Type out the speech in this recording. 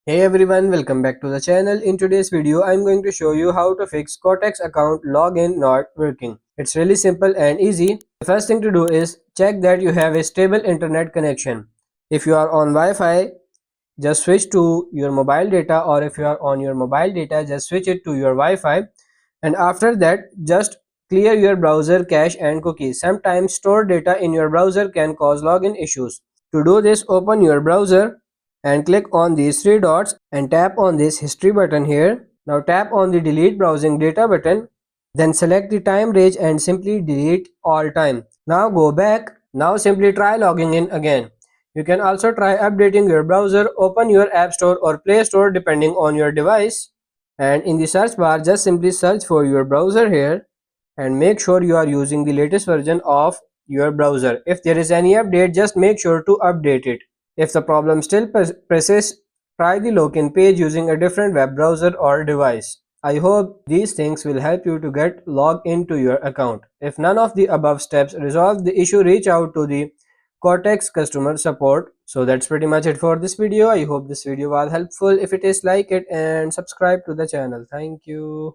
Hey everyone, welcome back to the channel. In today's video, I'm going to show you how to fix Quotex account login not working. It's really simple and easy. The first thing to do is check that you have a stable internet connection. If you are on Wi-Fi, just switch to your mobile data, or if you are on your mobile data, just switch it to your Wi-Fi. And after that, just clear your browser cache and cookies. Sometimes stored data in your browser can cause login issues. To do this, open your browser and click on these three dots and tap on this history button here. Now tap on the delete browsing data button, then select the time range and simply delete all time. Now go back. Now simply try logging in again. You can also try updating your browser. Open your app store or play store depending on your device, and in the search bar just simply search for your browser here and make sure you are using the latest version of your browser. If there is any update, just make sure to update it. If the problem still persists, try the login page using a different web browser or device. I hope these things will help you to get logged into your account. If none of the above steps resolve the issue, reach out to the Cortex customer support. So that's pretty much it for this video. I hope this video was helpful. If it is, like it and subscribe to the channel. Thank you.